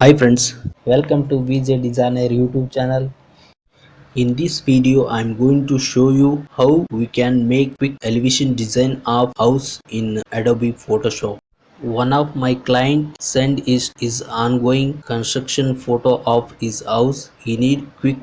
Hi friends, welcome to VJ Designer YouTube channel. In this video I am going to show you how we can make quick elevation design of house in Adobe Photoshop. One of my client sent is his ongoing construction photo of his house. He need quick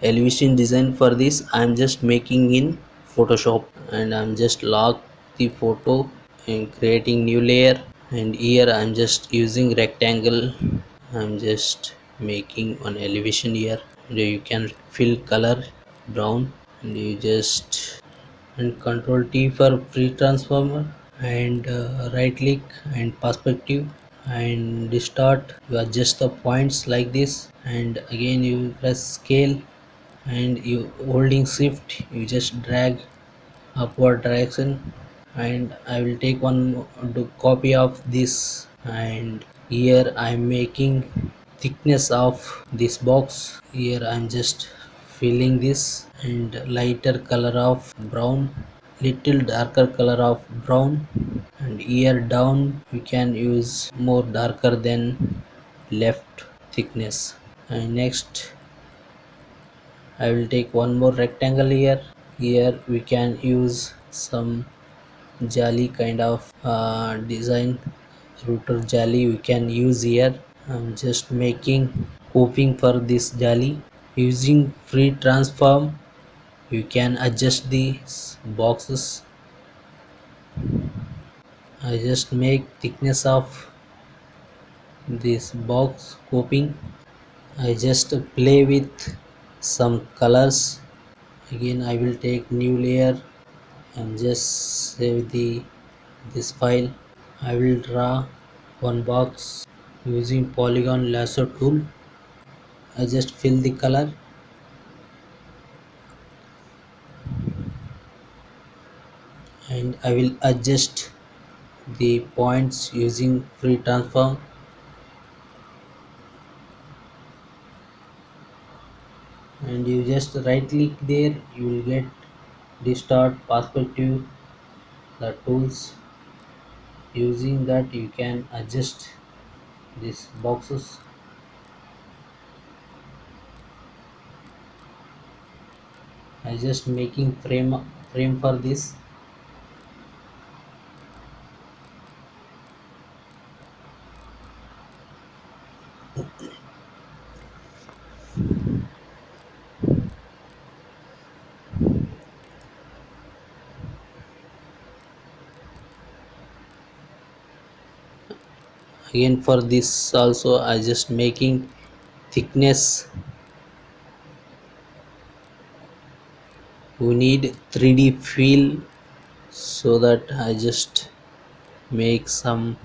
elevation design. For this I am just making in Photoshop and I am just lock the photo and creating new layer, and here I am just using rectangle. I'm just making an elevation here, and you can fill color brown, and you just and control T for free transformer, and right click and perspective and distort. You adjust the points like this, and again you press scale, and you holding shift you just drag upward direction. And I will take one copy of this, and here I am making thickness of this box. Here I am just filling this, and lighter color of brown, little darker color of brown, and here down we can use more darker than left thickness. And next I will take one more rectangle here. Here we can use some Jali kind of design, router Jali we can use here. I'm just making coping for this Jali. Using free transform you can adjust these boxes. I just make thickness of this box coping. I just play with some colors. Again I will take new layer and just save this file. I will draw one box using polygon lasso tool. I just fill the color, and I will adjust the points using free transform. And you just right click there, you will get distort, perspective, the tools. Using that you can adjust these boxes. I just making frame for this. Again for this also I just making thickness. We need 3D feel, so that I just make some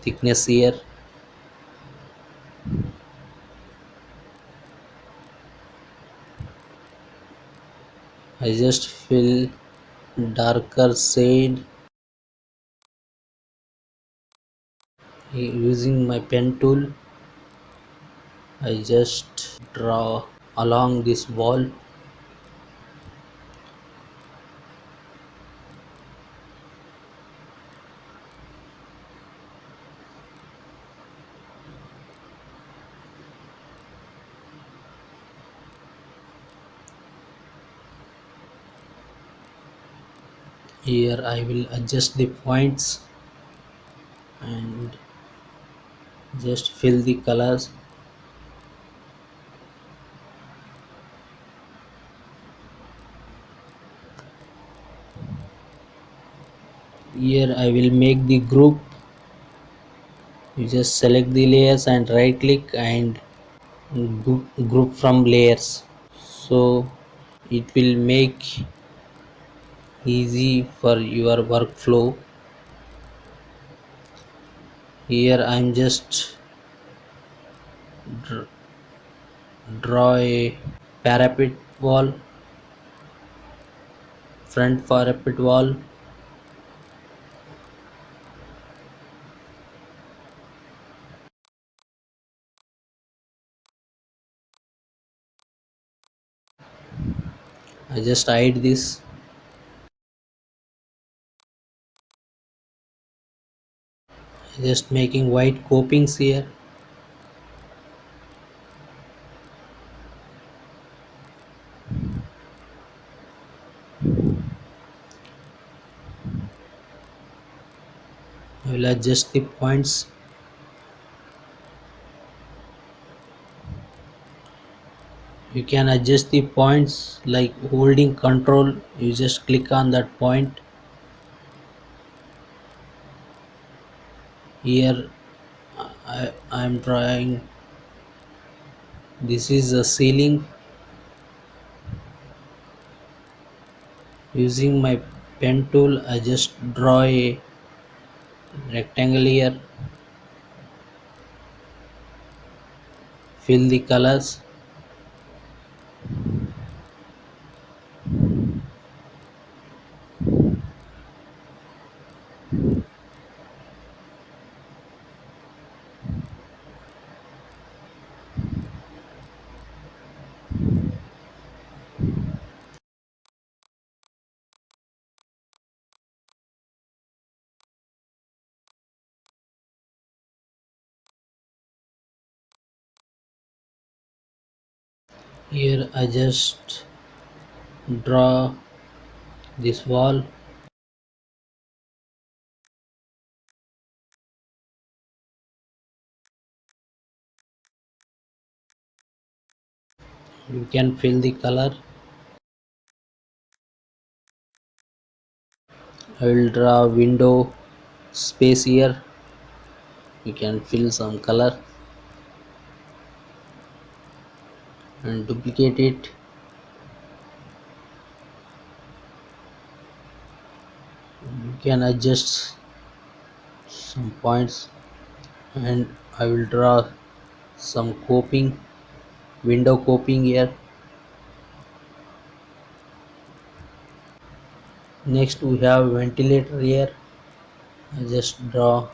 thickness here. I just fill darker shade using my pen tool. I just draw along this wall. Here I will adjust the points and just fill the colors. Here I will make the group. You just select the layers and right click and group from layers, so it will make easy for your workflow. Here I am just draw a parapet wall, front parapet wall. I just hide this. Just making white copings here. I will adjust the points. You can adjust the points like holding control. You just click on that point. Here I am drawing. This is a ceiling. Using my pen tool, I just draw a rectangle here. Fill the colors. Here I just draw this wall. You can fill the color. I will draw window space here. You can fill some color and duplicate it. You can adjust some points, and I will draw some coping, window coping here. Next we have ventilator here. I just draw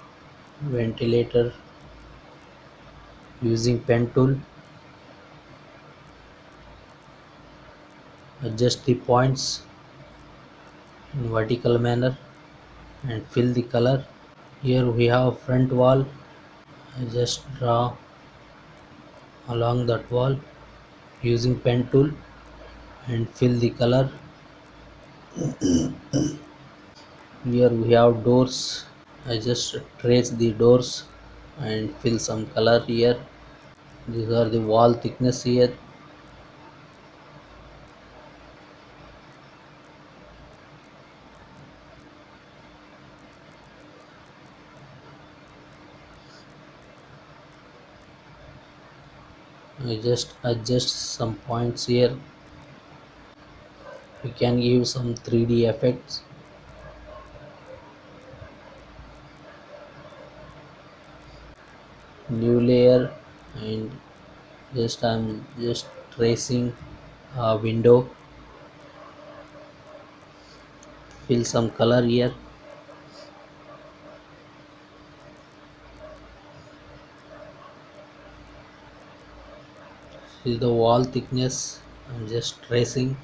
ventilator using pen tool. Adjust the points in vertical manner and fill the color. Here we have front wall. I just draw along that wall using pen tool and fill the color. Here we have doors. I just trace the doors and fill some color here. These are the wall thickness here. I just adjust some points here. We can give some 3D effects. New layer, and I'm just tracing a window. Fill some color here. Fill the wall thickness. I'm just tracing.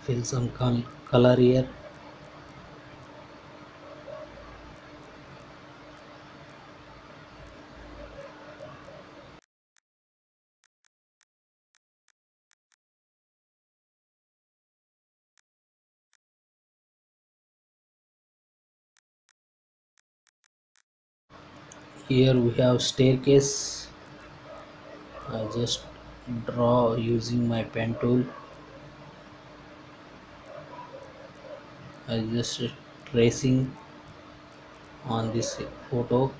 Fill some color here. Here we have staircase. I just draw using my pen tool. I just tracing on this photo.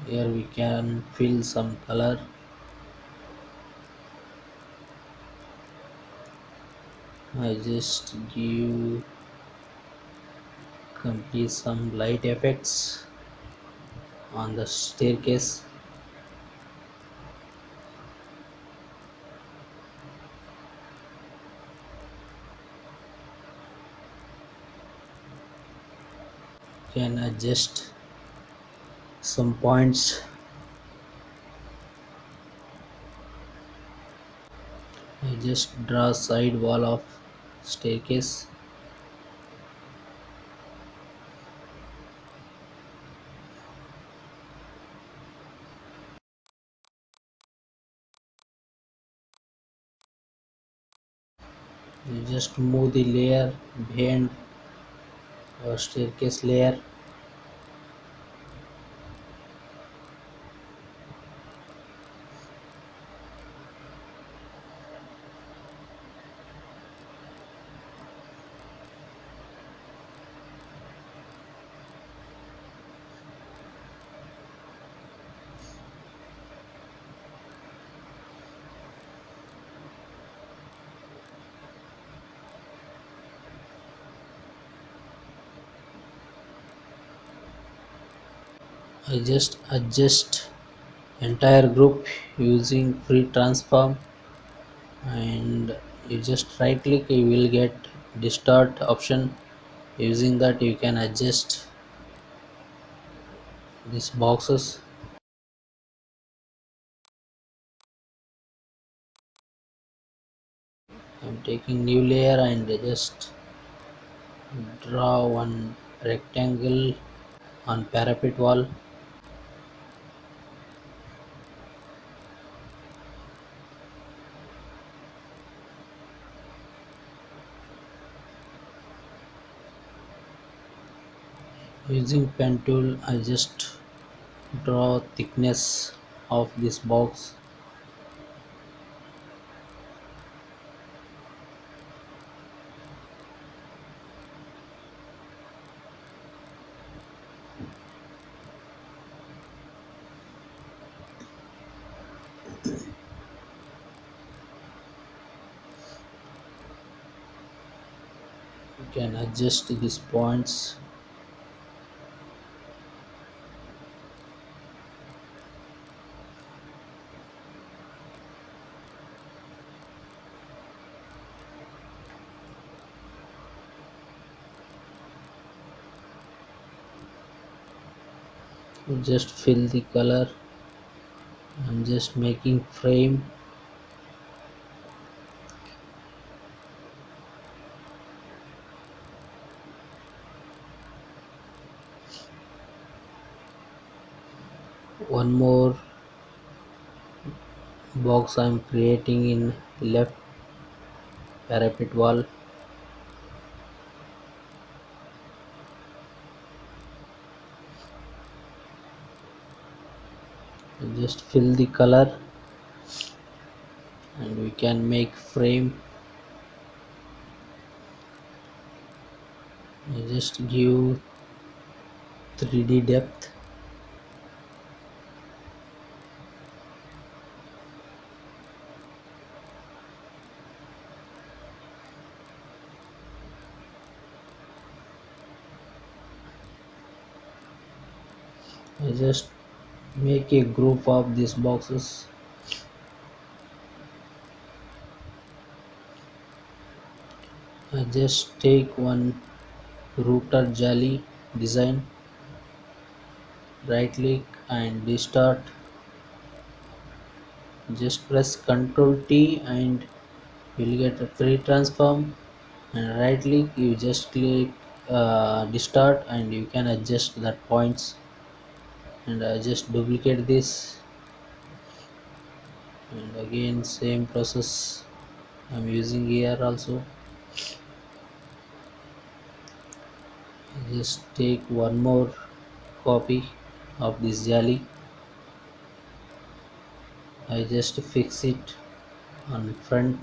Here we can fill some color. I just give complete some light effects on the staircase. Can adjust some points. I just draw side wall of staircase. You just move the layer behind our staircase layer. I just adjust entire group using free transform, and you just right click, you will get distort option. Using that you can adjust these boxes. I'm taking new layer and just draw one rectangle on parapet wall. Using pen tool I just draw thickness of this box. You can adjust these points. You just fill the color. I'm just making frame. One more box I'm creating in left parapet wall. Just fill the color and we can make frame. I just give 3D depth. I just make a group of these boxes. I just take one router Jali design, right click and distort. Just press Ctrl T and you'll get a free transform, and right click, you just click distort and you can adjust that points. And I just duplicate this, and again same process I'm using here also. I just take one more copy of this Jali. I just fix it on front.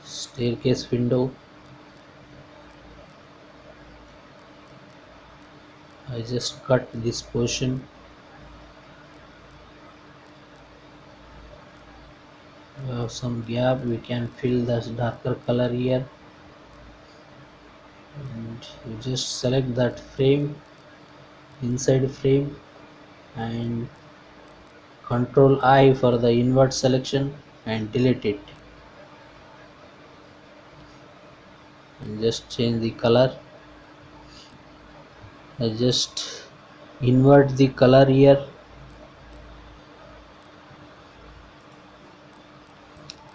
Staircase window, I just cut this portion. We have some gap, we can fill this darker color here, and you just select that frame, inside frame, and Control I for the invert selection and delete it, and just change the color. I just invert the color here.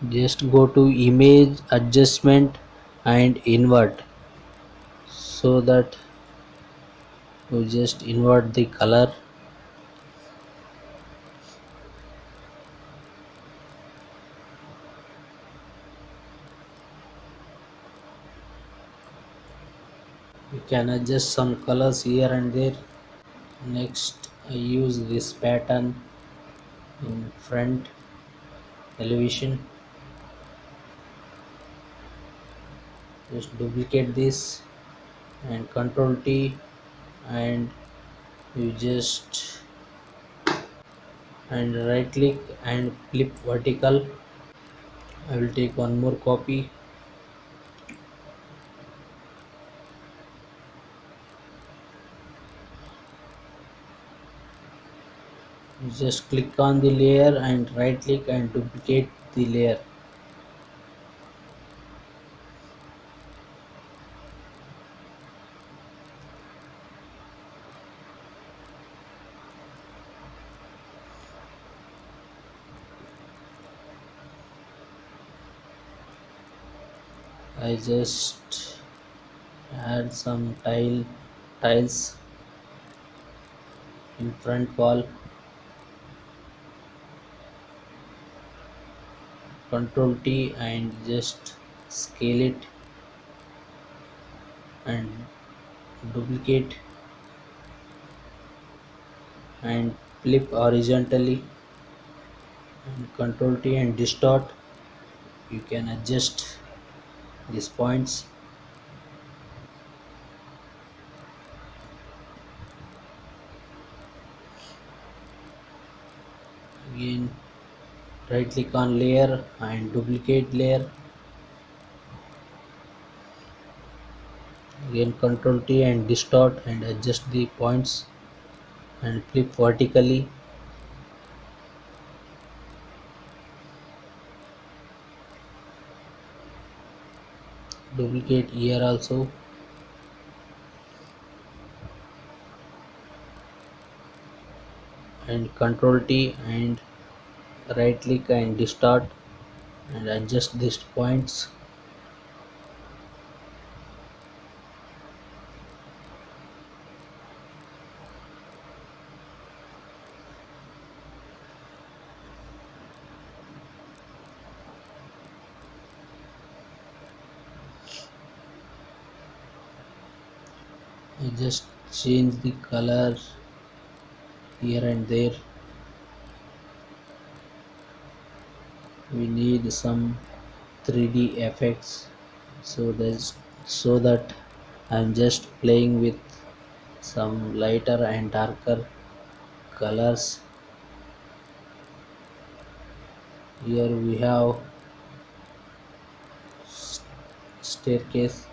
Just go to image adjustment and invert, so that you just invert the color. can adjust some colors here and there. Next, I use this pattern in front elevation. Just duplicate this and Control T, and you just and right click and flip vertical. I will take one more copy. You just click on the layer and right click and duplicate the layer. I just add some tiles in front wall. Control T and just scale it and duplicate and flip horizontally, and Control T and distort. You can adjust these points. Again, right click on layer and duplicate layer. Again, Control T and distort and adjust the points and flip vertically. Duplicate here also, and Control T and right click and distort and adjust these points. I just change the color here and there. We need some 3D effects, so that I'm just playing with some lighter and darker colors. Here we have staircase.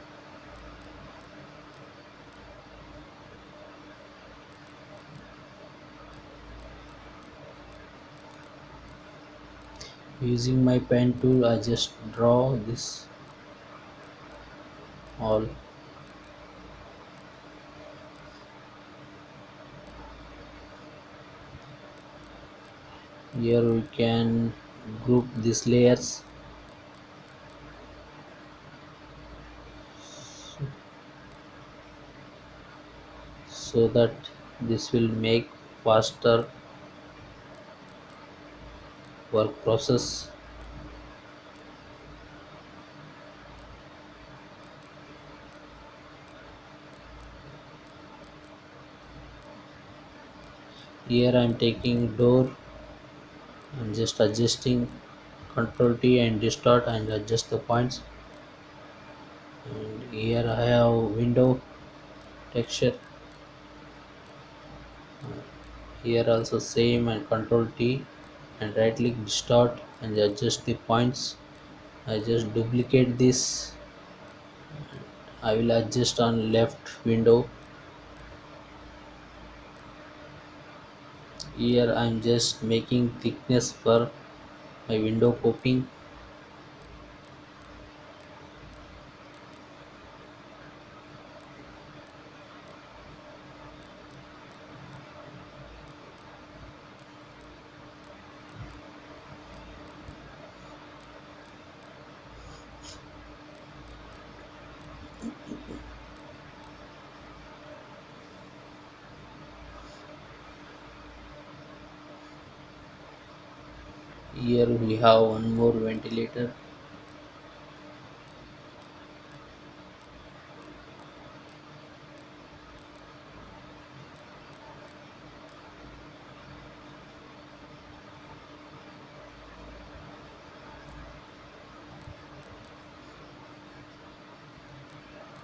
Using my pen tool, I just draw this all. Here we can group these layers so that this will make faster work process. Here I am taking door and just adjusting. Control T and distort and adjust the points. And here I have window texture. Here also same, and Control T and right click distort and adjust the points. I just duplicate this. I will adjust on left window. Here I am just making thickness for my window coping. Here we have one more ventilator.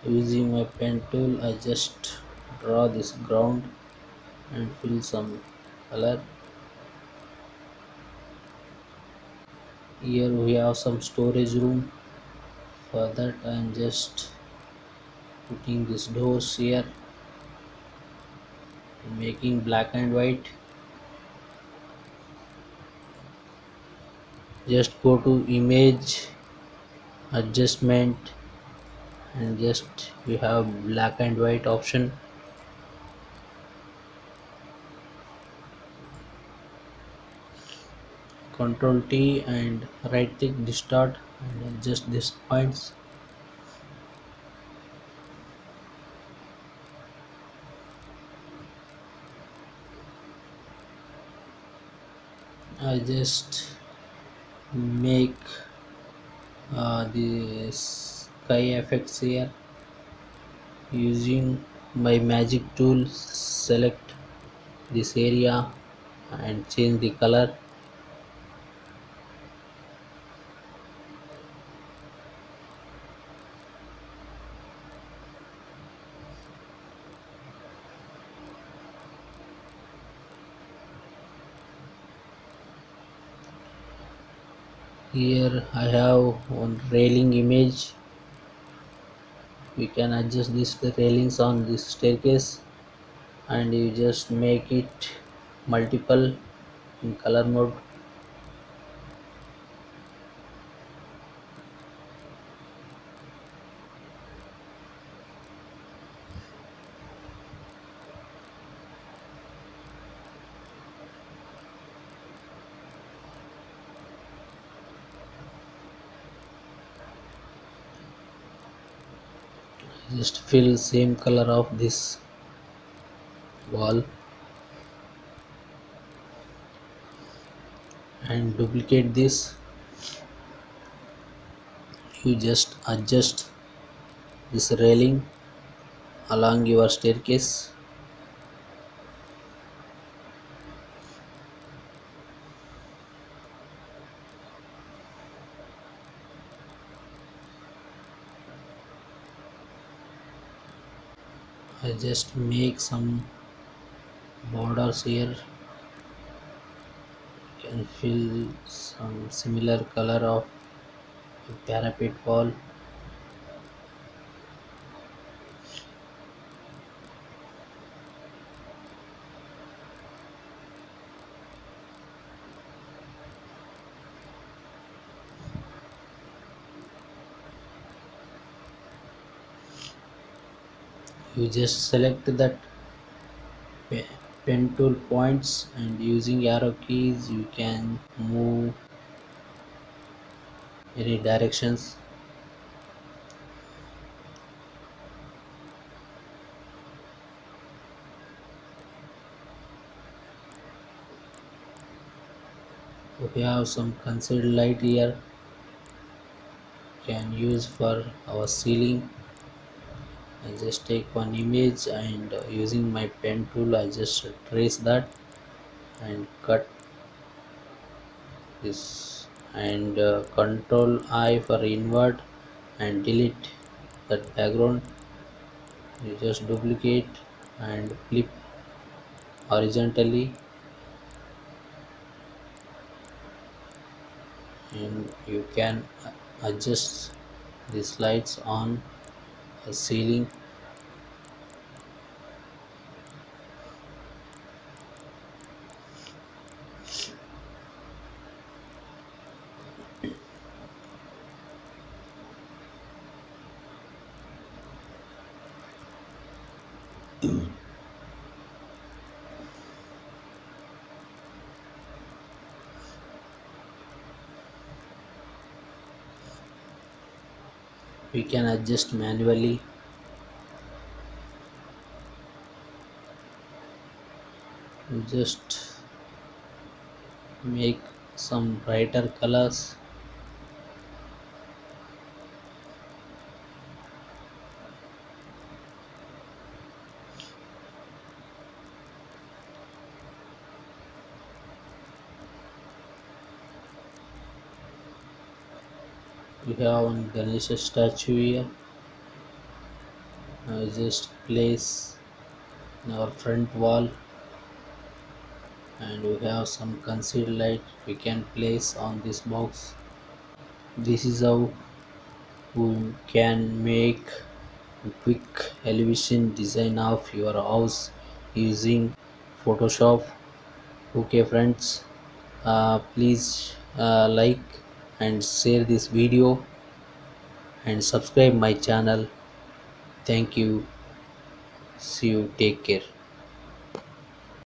Using my pen tool I just draw this ground and fill some color. Here we have some storage room. For that I am just putting these doors here, making black and white. Just go to image adjustment and just you have black and white option. Control T and right click distort and adjust these points. I just make the sky effects here. Using my magic tool select this area and change the color. Here I have one railing image. We can adjust this the railings on this staircase and you just make it multiple in color mode. Just fill same color of this wall and duplicate this. You just adjust this railing along your staircase. I just make some borders here. You can fill some similar color of parapet wall. You just select that pen tool points and using arrow keys you can move any directions. We have some concealed light here can use for our ceiling. I just take one image and using my pen tool I just trace that and cut this and control I for invert and delete that background. You just duplicate and flip horizontally and you can adjust these lights on a ceiling. We can adjust manually. You just make some brighter colors. We have one Ganesha statue here. just place in our front wall, and we have some concealed light we can place on this box. This is how we can make a quick elevation design of your house using Photoshop. Okay friends, please like and share this video and subscribe my channel. Thank you. See you. Take care.